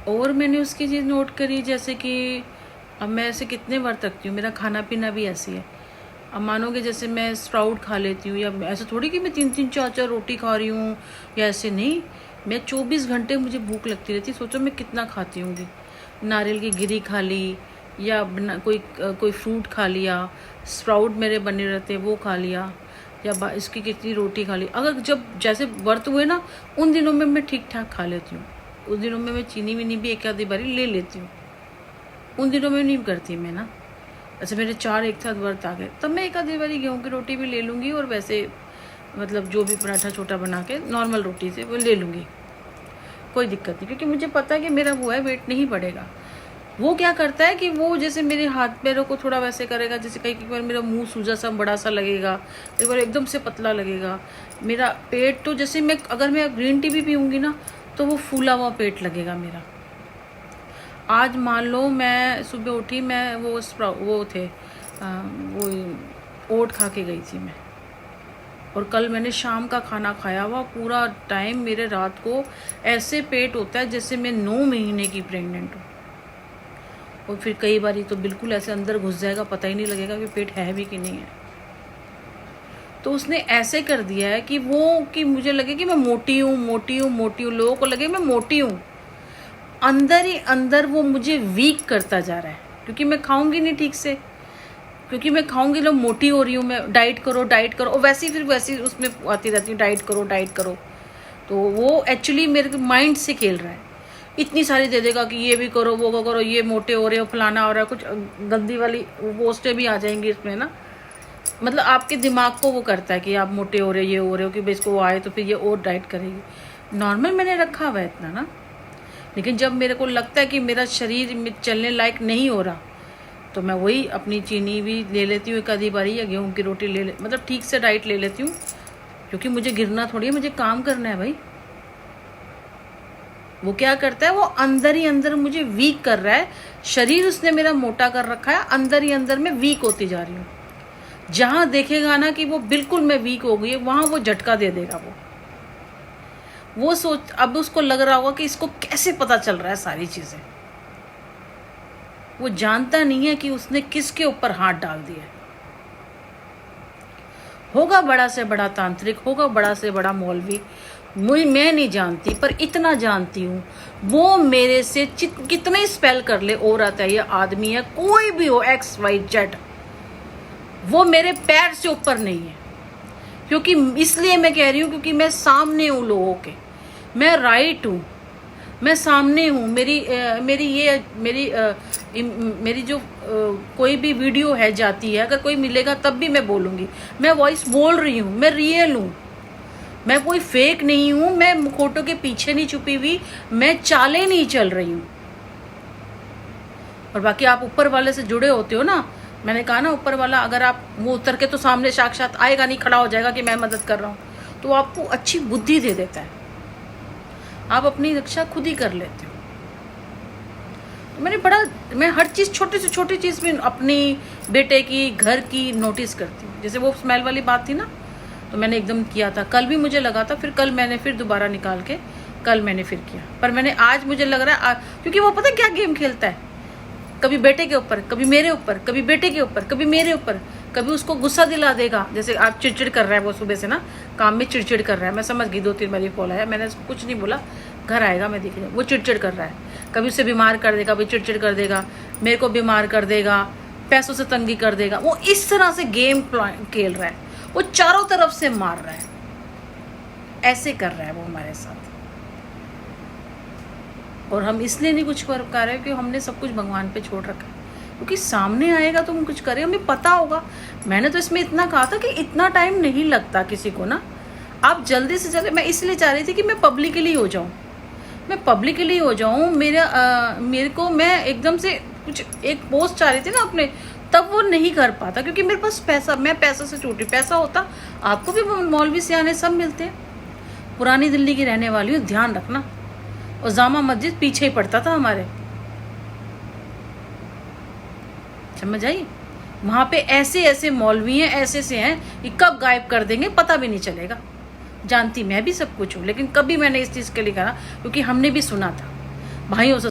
और मैंने उसकी चीज़ नोट करी, जैसे कि अब मैं ऐसे कितने बार तकती हूँ, मेरा खाना पीना भी ऐसी है। अब मानोगे जैसे मैं स्प्राउट खा लेती हूँ, या ऐसे थोड़ी कि मैं 3-3 4-4 रोटी खा रही हूँ, या ऐसे नहीं। मैं 24 घंटे मुझे भूख लगती रहती। सोचो मैं कितना खाती हूँगी। नारियल की गिरी खा ली, या कोई फ्रूट खा लिया, स्प्राउट मेरे बने रहते हैं वो खा लिया, या इसकी कितनी रोटी खा ली। अगर जब जैसे व्रत हुए ना, उन दिनों में मैं ठीक ठाक खा लेती हूँ। उस दिनों में मैं चीनी वीनी भी एक आधी बारी ले लेती हूँ। उन दिनों में नहीं करती मैं ना। ऐसे मेरे 4 एक साथ व्रत आ गए, तब मैं एक आधी बारी गेहूँ की रोटी भी ले लूँगी, और वैसे मतलब जो भी पराठा छोटा बना के नॉर्मल रोटी से वो ले लूँगी, कोई दिक्कत नहीं। क्योंकि मुझे पता है कि मेरा वो है, वेट नहीं बढ़ेगा। वो क्या करता है कि वो जैसे मेरे हाथ पैरों को थोड़ा वैसे करेगा, जैसे कई बार मेरा मुंह सूजा सा बड़ा सा लगेगा, कई बार एकदम से पतला लगेगा। मेरा पेट तो जैसे अगर मैं ग्रीन टी भी पीऊँगी ना, तो वो फूला हुआ पेट लगेगा मेरा। आज मान लो मैं सुबह उठी, मैं वो ओट खा के गई थी मैं, और कल मैंने शाम का खाना खाया हुआ। पूरा टाइम मेरे रात को ऐसे पेट होता है जैसे मैं 9 महीने की प्रेग्नेंट हूँ। और फिर कई बारी तो बिल्कुल ऐसे अंदर घुस जाएगा, पता ही नहीं लगेगा कि पेट है भी कि नहीं है। तो उसने ऐसे कर दिया है कि मुझे लगे कि मैं मोटी हूँ, लोगों को लगे मैं मोटी हूँ। अंदर ही अंदर वो मुझे वीक करता जा रहा है, क्योंकि मैं खाऊंगी नहीं ठीक से। क्योंकि मैं खाऊंगी तो मोटी हो रही हूँ मैं, डाइट करो, और वैसी उसमें आती रहती हूँ, डाइट करो। तो वो एक्चुअली मेरे माइंड से खेल रहा है। इतनी सारी दे देगा कि ये भी करो, वो करो, ये मोटे हो रहे हो, फलाना हो रहा है, कुछ गंदी वाली पोस्टें भी आ जाएंगी इसमें ना। मतलब आपके दिमाग को वो करता है कि आप मोटे हो रहे, ये हो रहे हो, कि भाई इसको वो आए तो फिर ये और डाइट करेगी। नॉर्मल मैंने रखा हुआ है इतना ना, लेकिन जब मेरे को लगता है कि मेरा शरीर चलने लायक नहीं हो रहा, तो मैं वही अपनी चीनी भी ले लेती हूँ एक आधी बारी, या गेहूँ की रोटी मतलब ठीक से डाइट ले लेती हूँ। क्योंकि मुझे गिरना थोड़ी है, मुझे काम करना है भाई। वो क्या करता है, वो अंदर ही अंदर मुझे वीक कर रहा है। शरीर उसने मेरा मोटा कर रखा है, अंदर ही अंदर मैं वीक होती जा रही हूँ। जहां देखेगा ना कि वो बिल्कुल मैं वीक हो गई, वहां वो झटका दे देगा। वो सोच, अब उसको लग रहा होगा कि इसको कैसे पता चल रहा है सारी चीजें। वो जानता नहीं है कि उसने किसके ऊपर हाथ डाल दिया। होगा बड़ा से बड़ा तांत्रिक, होगा बड़ा से बड़ा मौलवी, मैं नहीं जानती, पर इतना जानती हूँ वो मेरे से कितने स्पेल कर ले, औरत है या आदमी है, कोई भी हो, XYZ, वो मेरे पैर से ऊपर नहीं है। क्योंकि इसलिए मैं कह रही हूँ, क्योंकि मैं सामने हूँ लोगों के, मैं राइट हूँ, मैं सामने हूँ। मेरी जो कोई भी वीडियो है जाती है, अगर कोई मिलेगा तब भी मैं बोलूँगी, मैं वॉइस बोल रही हूँ, मैं रियल हूँ, मैं कोई फेक नहीं हूँ, मैं मुखौटों के पीछे नहीं छुपी हुई, मैं चालें नहीं चल रही हूँ। और बाकी आप ऊपर वाले से जुड़े होते हो ना, मैंने कहा ना, ऊपर वाला अगर आप वो उतर के तो सामने साक्षात आएगा नहीं, खड़ा हो जाएगा कि मैं मदद कर रहा हूँ, तो आपको अच्छी बुद्धि दे देता है, आप अपनी रक्षा खुद ही कर लेते हो। तो मैं हर चीज़, छोटी से छोटी चीज़ भी अपनी बेटे की, घर की नोटिस करती हूँ। जैसे वो स्मेल वाली बात थी ना, तो मैंने एकदम किया था, कल भी मुझे लगा था, फिर कल मैंने फिर दोबारा निकाल के कल मैंने फिर किया। पर मैंने आज मुझे लग रहा है, क्योंकि वो पता क्या गेम खेलता है, कभी बेटे के ऊपर, कभी मेरे ऊपर, कभी बेटे के ऊपर, कभी मेरे ऊपर, कभी उसको गुस्सा दिला देगा। जैसे आप चिड़चिड़ कर रहा है, वो सुबह से ना काम में चिड़चिड़ कर रहा है, मैं समझ गई, 2-3 बार कॉल आया, मैंने उसको कुछ नहीं बोला, घर आएगा मैं देख रही हूँ, वो चिड़चिड़ कर रहा है। कभी उसे बीमार कर देगा, कभी चिड़चिड़ कर देगा, मेरे को बीमार कर देगा, पैसों से तंगी कर देगा। वो इस तरह से गेम खेल रहा है, वो चारों तरफ से मार रहा है, ऐसे कर रहा है वो हमारे साथ। और हम इसलिए नहीं कुछ कर रहे हैं कि हमने सब कुछ भगवान पे छोड़ रखा है, क्योंकि सामने आएगा तो हम कुछ करें, हमें पता होगा। मैंने तो इसमें इतना कहा था कि इतना टाइम नहीं लगता किसी को ना, आप जल्दी से जल्दी। मैं इसलिए चाह रही थी कि मैं पब्लिकली हो जाऊँ, मेरे को, मैं एकदम से कुछ एक पोस्ट चाह रही थी ना अपने, तब वो नहीं कर पाता, क्योंकि मेरे पास पैसा, मैं पैसा से छूटी। पैसा होता, आपको भी मौलवी सियाने सब मिलते हैं। पुरानी दिल्ली की रहने वाली हूँ, ध्यान रखना। और जामा मस्जिद पीछे ही पड़ता था हमारे, समझ आई। वहां पे ऐसे ऐसे मौलवी हैं, ऐसे से हैं कि कब गायब कर देंगे पता भी नहीं चलेगा। जानती मैं भी सब कुछ हूँ, लेकिन कभी मैंने इस चीज़ के लिए कहा, क्योंकि हमने भी सुना था भाइयों से